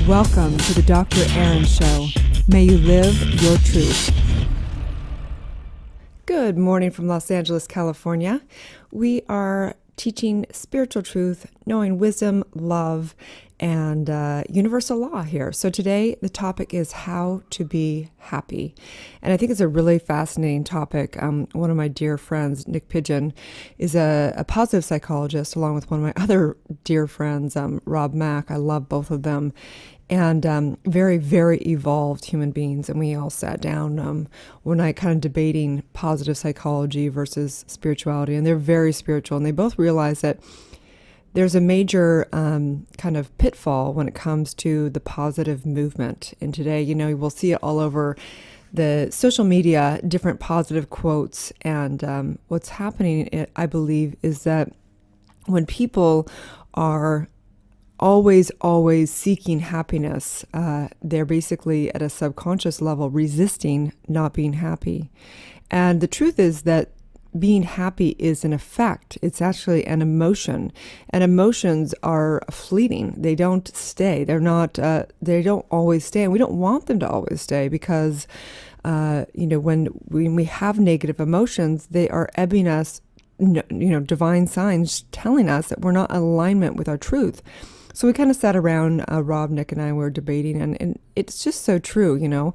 Welcome to the Dr. Erin Show. May you live your truth. Good morning from Los Angeles, California. We are teaching spiritual truth, knowing wisdom, love, and universal law here. So today the topic is how to be happy. And I think it's a really fascinating topic. One of my dear friends, Nick Pigeon, is a positive psychologist, along with one of my other dear friends, Rob Mack. I love both of them. And very, very evolved human beings. And we all sat down one night kind of debating positive psychology versus spirituality. And they're very spiritual. And they both realize that there's a major kind of pitfall when it comes to the positive movement. And today, we'll see it all over the social media, different positive quotes. And what's happening, I believe, is that when people are always seeking happiness, they're basically at a subconscious level resisting not being happy. And the truth is that being happy is an effect. It's actually an emotion, and emotions are fleeting. They don't stay. They're not, they don't always stay, and we don't want them to always stay because, when we have negative emotions, they are ebbing us, divine signs telling us that we're not in alignment with our truth. So we kind of sat around, Rob, Nick, and I were debating, and it's just so true,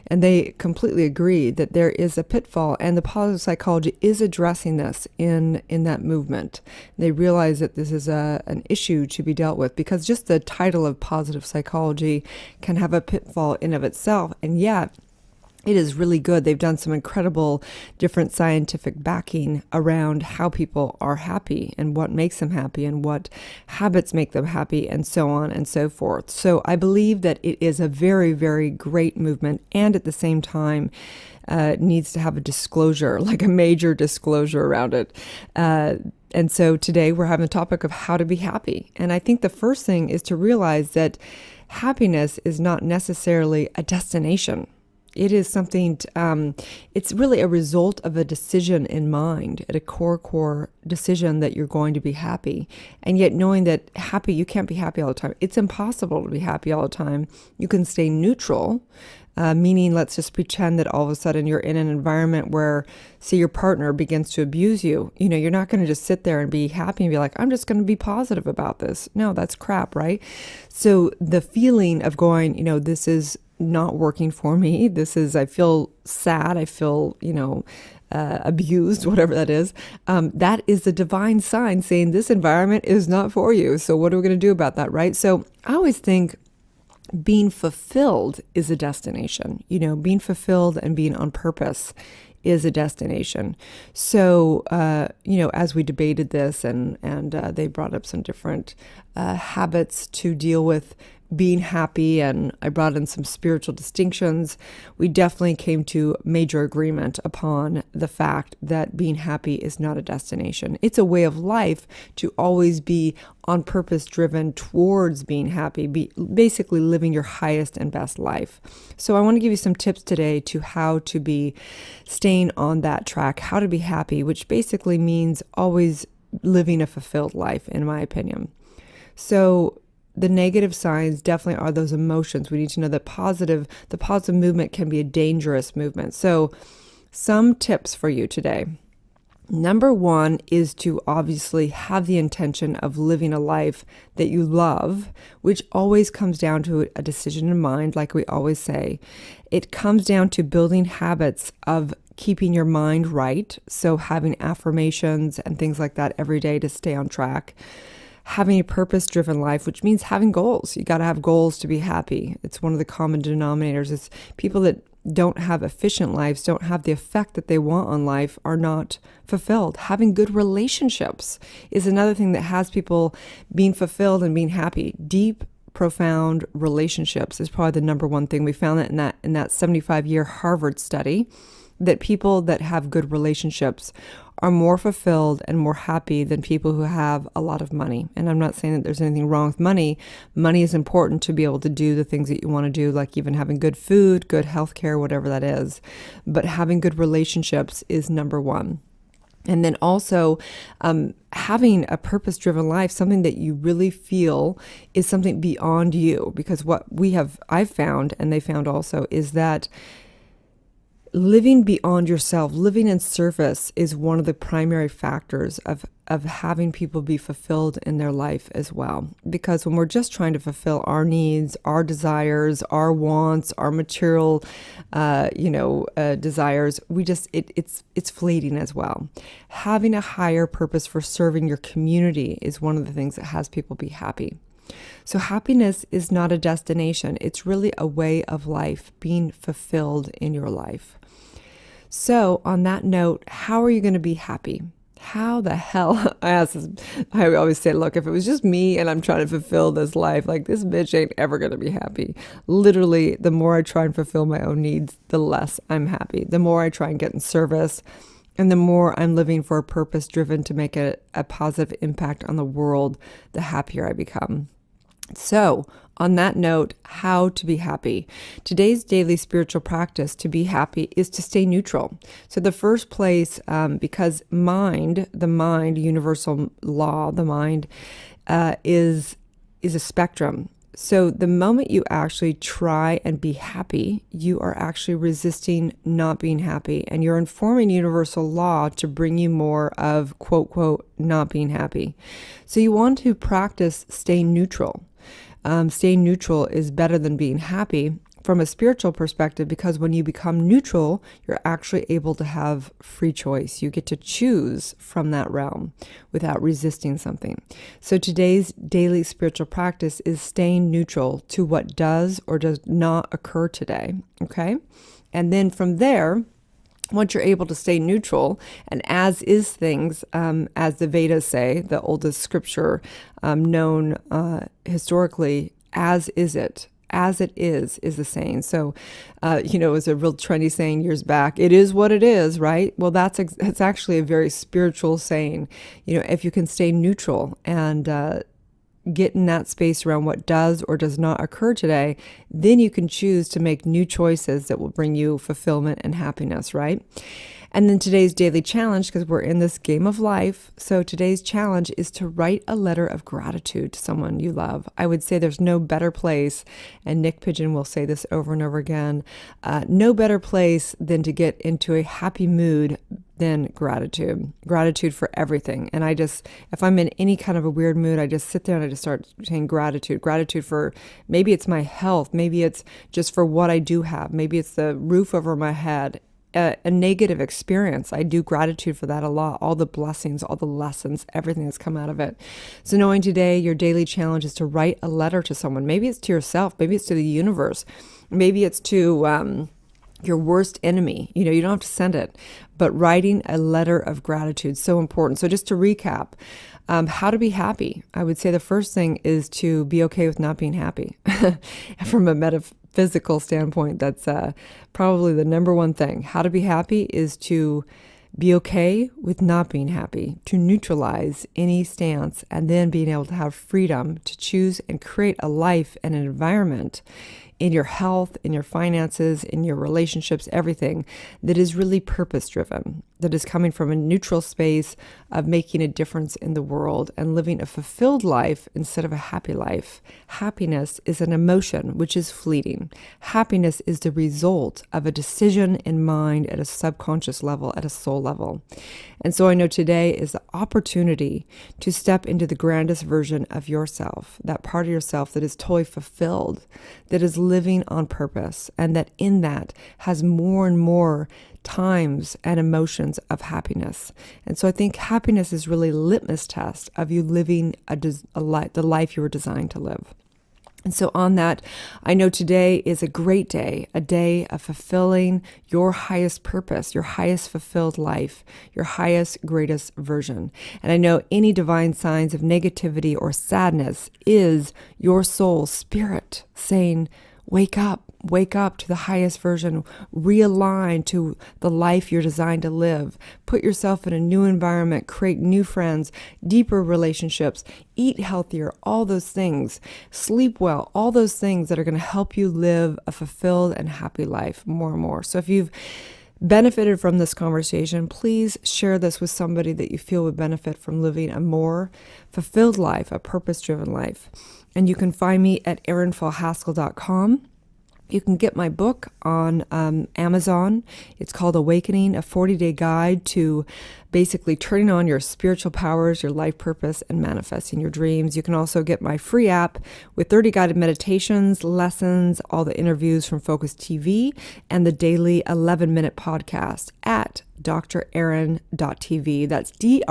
and they completely agree that there is a pitfall, and the positive psychology is addressing this in that movement. They realize that this is an issue to be dealt with, because just the title of positive psychology can have a pitfall in of itself, and yet it is really good. They've done some incredible different scientific backing around how people are happy and what makes them happy and what habits make them happy and so on and so forth. So I believe that it is a very, very great movement, and at the same time needs to have a disclosure, like a major disclosure around it. And so today we're having a topic of how to be happy. And I think the first thing is to realize that happiness is not necessarily a destination. It is something, it's really a result of a decision in mind, at a core decision that you're going to be happy. And yet knowing that you can't be happy all the time. It's impossible to be happy all the time. You can stay neutral, meaning let's just pretend that all of a sudden you're in an environment where, say, your partner begins to abuse you. You're not going to just sit there and be happy and be like, I'm just going to be positive about this. No, that's crap, right? So the feeling of going, this is not working for me. I feel sad. I feel, abused, whatever that is. That is the divine sign saying this environment is not for you. So what are we going to do about that, right? So I always think being fulfilled is a destination. Being fulfilled and being on purpose is a destination. So, as we debated this and they brought up some different habits to deal with being happy, and I brought in some spiritual distinctions, we definitely came to major agreement upon the fact that being happy is not a destination. It's a way of life to always be on purpose driven towards being happy, basically living your highest and best life. So I want to give you some tips today to how to be staying on that track, how to be happy, which basically means always living a fulfilled life, in my opinion. So the negative signs definitely are those emotions. We need to know that the positive movement can be a dangerous movement. So some tips for you today. Number one is to obviously have the intention of living a life that you love, which always comes down to a decision in mind, like we always say. It comes down to building habits of keeping your mind right. So having affirmations and things like that every day to stay on track. Having a purpose-driven life, which means having goals. You got to have goals to be happy. It's one of the common denominators. It's people that don't have efficient lives, don't have the effect that they want on life, are not fulfilled. Having good relationships is another thing that has people being fulfilled and being happy. Deep, profound relationships is probably the number one thing. We found that in that 75-year Harvard study, that people that have good relationships are more fulfilled and more happy than people who have a lot of money. And I'm not saying that there's anything wrong with money. Money is important to be able to do the things that you want to do, like even having good food, good health care, whatever that is. But having good relationships is number one. And then also having a purpose-driven life, something that you really feel is something beyond you. Because what I've found, and they found also, is that living beyond yourself, living in service, is one of the primary factors of having people be fulfilled in their life as well. Because when we're just trying to fulfill our needs, our desires, our wants, our material, desires, it's fleeting as well. Having a higher purpose for serving your community is one of the things that has people be happy. So happiness is not a destination. It's really a way of life, being fulfilled in your life. So on that note, how are you going to be happy? How the hell, I always say, look, if it was just me and I'm trying to fulfill this life, like this bitch ain't ever going to be happy. Literally, the more I try and fulfill my own needs, the less I'm happy. The more I try and get in service, and the more I'm living for a purpose driven to make a positive impact on the world, the happier I become. So, on that note, how to be happy. Today's daily spiritual practice to be happy is to stay neutral. So the first place, because the mind, universal law, the mind is a spectrum. So the moment you actually try and be happy, you are actually resisting not being happy, and you're informing universal law to bring you more of, quote, quote, not being happy. So you want to practice staying neutral. Staying neutral is better than being happy from a spiritual perspective, because when you become neutral, you're actually able to have free choice. You get to choose from that realm without resisting something. So today's daily spiritual practice is staying neutral to what does or does not occur today. Okay? And then from there, once you're able to stay neutral and as is things, as the Vedas say, the oldest scripture known historically, as is it. As it is the saying. So, it was a real trendy saying years back. It is what it is, right? Well, it's actually a very spiritual saying. If you can stay neutral and get in that space around what does or does not occur today, then you can choose to make new choices that will bring you fulfillment and happiness, right? And then today's daily challenge, because we're in this game of life, so today's challenge is to write a letter of gratitude to someone you love. I would say there's no better place, and Nick Pigeon will say this over and over again, no better place than to get into a happy mood than gratitude for everything. And if I'm in any kind of a weird mood, I just sit there and I just start saying gratitude for, maybe it's my health, maybe it's just for what I do have, maybe it's the roof over my head, a negative experience. I do gratitude for that a lot, all the blessings, all the lessons, everything that's come out of it. So knowing today your daily challenge is to write a letter to someone. Maybe it's to yourself, maybe it's to the universe, maybe it's to your worst enemy. You don't have to send it, but writing a letter of gratitude, so important. So just to recap, how to be happy. I would say the first thing is to be okay with not being happy. From a metaphysical standpoint, that's probably the number one thing. How to be happy is to be okay with not being happy, to neutralize any stance, and then being able to have freedom to choose and create a life and an environment in your health, in your finances, in your relationships, everything that is really purpose-driven, that is coming from a neutral space of making a difference in the world and living a fulfilled life instead of a happy life. Happiness is an emotion which is fleeting. Happiness is the result of a decision in mind at a subconscious level, at a soul level. And so I know today is the opportunity to step into the grandest version of yourself, that part of yourself that is totally fulfilled, that is living on purpose, and that in that has more and more times and emotions of happiness. And so I think happiness is really a litmus test of you living the life you were designed to live. And so on that, I know today is a great day, a day of fulfilling your highest purpose, your highest fulfilled life, your highest, greatest version. And I know any divine signs of negativity or sadness is your soul spirit saying, wake up to the highest version, realign to the life you're designed to live, put yourself in a new environment, create new friends, deeper relationships, eat healthier, all those things, sleep well, all those things that are going to help you live a fulfilled and happy life more and more. So if you've benefited from this conversation, please share this with somebody that you feel would benefit from living a more fulfilled life, a purpose-driven life. And you can find me at erinfalhaskell.com. You can get my book on Amazon. It's called Awakening, a 40-day guide to basically turning on your spiritual powers, your life purpose, and manifesting your dreams. You can also get my free app with 30 guided meditations, lessons, all the interviews from Focus TV, and the daily 11-minute podcast at drerin.tv. That's DRERIN.tv.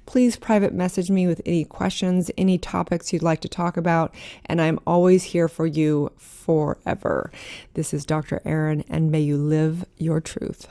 Please private message me with any questions, any topics you'd like to talk about, and I'm always here for you forever. This is Dr. Erin, and may you live your truth.